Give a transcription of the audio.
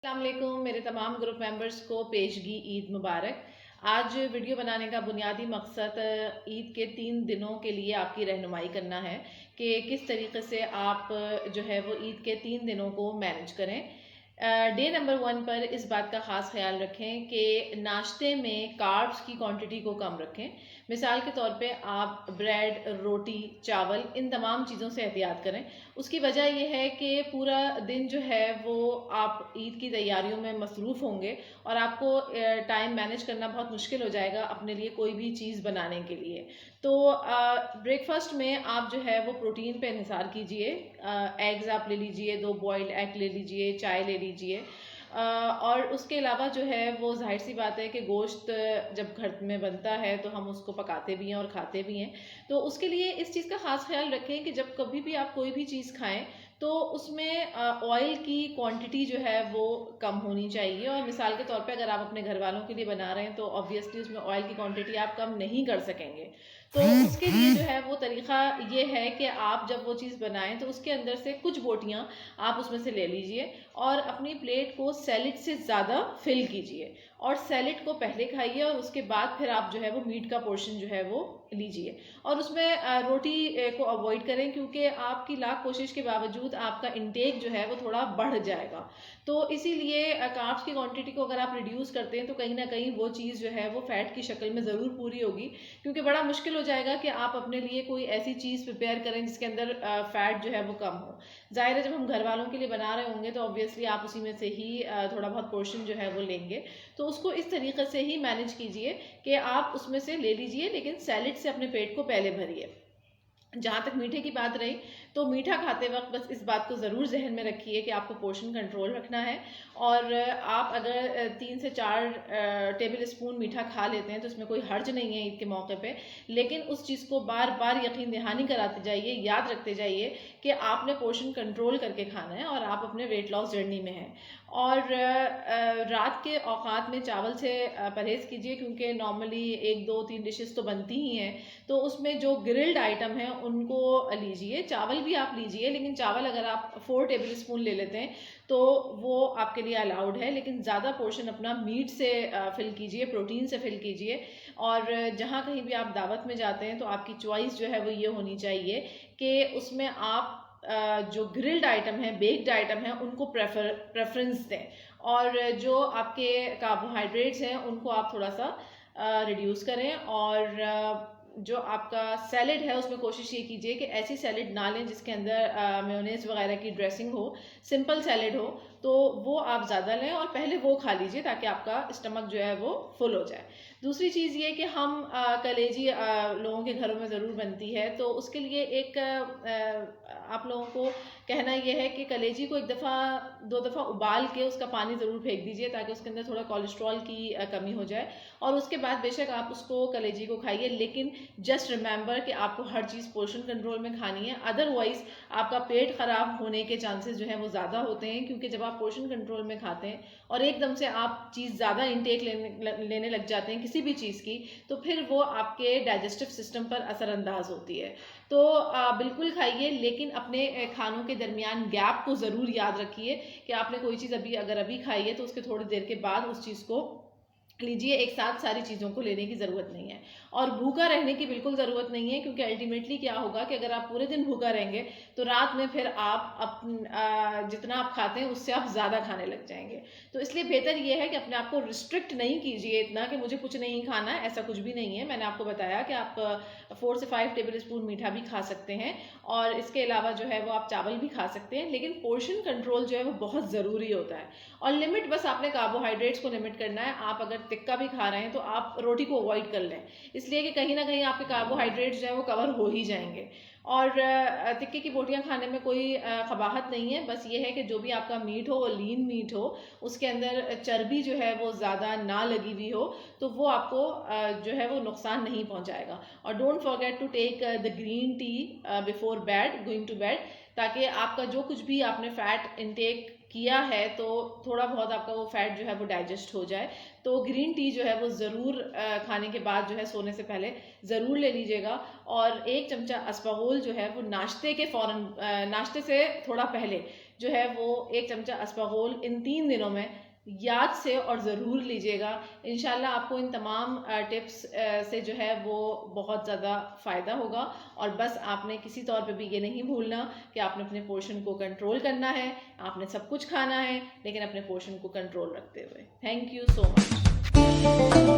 अस्सलाम वालेकुम मेरे तमाम ग्रुप मेंबर्स को पेशगी ईद मुबारक। आज वीडियो बनाने का बुनियादी मकसद ईद के 3 दिनों के लिए आपकी रहनुमाई करना है कि किस तरीके से आप जो है वो ईद के 3 दिनों को मैनेज करें। डे नंबर 1 पर इस बात का ख़ास ख्याल रखें कि नाश्ते में कार्ब्स की क्वांटिटी को कम रखें। मिसाल के तौर पे आप ब्रेड, रोटी, चावल इन तमाम चीज़ों से एहतियात करें। उसकी वजह यह है कि पूरा दिन जो है वो आप ईद की तैयारियों में मसरूफ़ होंगे और आपको टाइम मैनेज करना बहुत मुश्किल हो जाएगा अपने लिए कोई भी चीज़ बनाने के लिए। तो ब्रेकफास्ट में आप जो है वो प्रोटीन पे इंहिसार कीजिए। एग्स आप ले लीजिए, 2 बॉइल्ड एग ले लीजिए, चाय ले लीजिए। और उसके अलावा जो है वो जाहिर सी बात है कि गोश्त जब घर में बनता है तो हम उसको पकाते भी हैं और खाते भी हैं। तो उसके लिए इस चीज़ का ख़ास ख्याल रखें कि जब कभी भी आप कोई भी चीज़ खाएं तो उसमें ऑयल की क्वांटिटी जो है वो कम होनी चाहिए। और मिसाल के तौर पे अगर आप अपने घर वालों के लिए बना रहे हैं तो ऑब्वियसली उसमें ऑयल की क्वांटिटी आप कम नहीं कर सकेंगे। तो उसके लिए जो है वो तरीका ये है कि आप जब वो चीज़ बनाएं तो उसके अंदर से कुछ बोटियां आप उसमें से ले लीजिए और अपनी प्लेट को सैलेड से ज़्यादा फिल कीजिए और सैलेड को पहले खाइए और उसके बाद फिर आप जो है वो मीट का पोर्शन जो है वो लीजिए। और उसमें रोटी को अवॉइड करें क्योंकि आपकी लाख कोशिश के बावजूद आपका इंटेक जो है वो थोड़ा बढ़ जाएगा। तो इसीलिए कार्ब्स की क्वांटिटी को अगर आप रिड्यूस करते हैं तो कहीं ना कहीं वो चीज़ जो है वो फैट की शक्ल में ज़रूर पूरी होगी, क्योंकि बड़ा मुश्किल हो जाएगा कि आप अपने लिए कोई ऐसी चीज़ प्रिपेयर करें जिसके अंदर फैट जो है वो कम हो। ज़ाहिर है जब हम घर वालों के लिए बना रहे होंगे तो ऑब्वियसली आप उसी में से ही थोड़ा बहुत पोर्शन जो है वो लेंगे। तो उसको इस तरीके से ही मैनेज कीजिए कि आप उसमें से ले लीजिए लेकिन सैलेड से अपने पेट को पहले भरिए। जहाँ तक मीठे की बात रही तो मीठा खाते वक्त बस इस बात को ज़रूर जहन में रखिए कि आपको पोर्शन कंट्रोल रखना है। और आप अगर 3 से 4 टेबल स्पून मीठा खा लेते हैं तो इसमें कोई हर्ज नहीं है ईद के मौके पे, लेकिन उस चीज़ को बार बार यकीन दहानी कराते जाइए, याद रखते जाइए कि आपने पोर्शन कंट्रोल करके खाना है और आप अपने वेट लॉस जर्नी में हैं। और रात के औकात में चावल से परहेज़ कीजिए क्योंकि नॉर्मली 1 2 3 डिशेस तो बनती ही हैं। तो उसमें जो ग्रिल्ड आइटम है उनको लीजिए। चावल भी आप लीजिए लेकिन चावल अगर आप 4 टेबल स्पून ले लेते हैं तो वो आपके लिए अलाउड है, लेकिन ज़्यादा पोर्शन अपना मीट से फिल कीजिए, प्रोटीन से फिल कीजिए। और जहाँ कहीं भी आप दावत में जाते हैं तो आपकी चॉइस जो है वो ये होनी चाहिए कि उसमें आप जो ग्रिल्ड आइटम है, बेक्ड आइटम है, उनको प्रेफरेंस दें। और जो आपके कार्बोहाइड्रेट्स हैं उनको आप थोड़ा सा रिड्यूस करें। और जो आपका सैलेड है उसमें कोशिश ये कीजिए कि ऐसी सैलेड ना लें जिसके अंदर मेयोनेज़ वगैरह की ड्रेसिंग हो। सिंपल सैलेड हो तो वो आप ज़्यादा लें और पहले वो खा लीजिए ताकि आपका स्टमक जो है वो फुल हो जाए। दूसरी चीज़ ये कि हम कलेजी लोगों के घरों में ज़रूर बनती है, तो उसके लिए एक आप लोगों को कहना यह है कि कलेजी को 1 दफ़ा 2 दफ़ा उबाल के उसका पानी ज़रूर फेंक दीजिए ताकि उसके अंदर थोड़ा कोलेस्ट्रॉल की कमी हो जाए। और उसके बाद बेशक आप उसको कलेजी को खाइए, लेकिन जस्ट रिमेंबर कि आपको हर चीज़ पोर्शन कंट्रोल में खानी है। अदरवाइज आपका पेट ख़राब होने के चांसेस जो है वो ज़्यादा होते हैं, क्योंकि जब आप पोर्शन कंट्रोल में खाते हैं और एकदम से आप चीज़ ज़्यादा इंटेक लेने लग जाते हैं किसी भी चीज़ की, तो फिर वो आपके डाइजेस्टिव सिस्टम पर असरअंदाज होती है। तो बिल्कुल खाइए, लेकिन अपने खानों के दरमियान गैप को ज़रूर याद रखिए कि आपने कोई चीज़ अगर अभी खाई है तो उसके थोड़ी देर के बाद उस चीज़ को लीजिए। एक साथ सारी चीज़ों को लेने की ज़रूरत नहीं है और भूखा रहने की बिल्कुल ज़रूरत नहीं है, क्योंकि अल्टीमेटली क्या होगा कि अगर आप पूरे दिन भूखा रहेंगे तो रात में फिर आप जितना आप खाते हैं उससे आप ज़्यादा खाने लग जाएंगे। तो इसलिए बेहतर ये है कि अपने आप को रिस्ट्रिक्ट नहीं कीजिए इतना कि मुझे कुछ नहीं खाना है, ऐसा कुछ भी नहीं है। मैंने आपको बताया कि आप 4 से 5 टेबल स्पून मीठा भी खा सकते हैं और इसके अलावा जो है वो आप चावल भी खा सकते हैं, लेकिन पोर्शन कंट्रोल जो है वो बहुत ज़रूरी होता है। और लिमिट बस आपने कार्बोहाइड्रेट्स को लिमिट करना है। आप अगर तिक्का भी खा रहे हैं तो आप रोटी को अवॉइड कर लें, इसलिए कि कहीं ना कहीं आपके कार्बोहाइड्रेट्स जो है वो कवर हो ही जाएंगे। और तिक्के की बोटियां खाने में कोई कबाहत नहीं है, बस ये है कि जो भी आपका मीट हो वो लीन मीट हो, उसके अंदर चर्बी जो है वो ज़्यादा ना लगी हुई हो, तो वो आपको जो है वो नुकसान नहीं पहुंचाएगा। और don't forget to take the green tea before bed, going to bed, ताकि आपका जो कुछ भी आपने फैट इनटेक किया है तो थोड़ा बहुत आपका वो फैट जो है वो डाइजेस्ट हो जाए। तो ग्रीन टी जो है वो ज़रूर खाने के बाद जो है सोने से पहले ज़रूर ले लीजिएगा। और 1 चमचा अस्पागोल जो है वो नाश्ते से थोड़ा पहले, जो है वो 1 चमचा अस्पागोल इन 3 दिनों में याद से और ज़रूर लीजिएगा। इंशाल्लाह आपको इन तमाम टिप्स से जो है वो बहुत ज़्यादा फ़ायदा होगा। और बस आपने किसी तौर पे भी ये नहीं भूलना कि आपने अपने पोर्शन को कंट्रोल करना है। आपने सब कुछ खाना है लेकिन अपने पोर्शन को कंट्रोल रखते हुए। Thank you so much.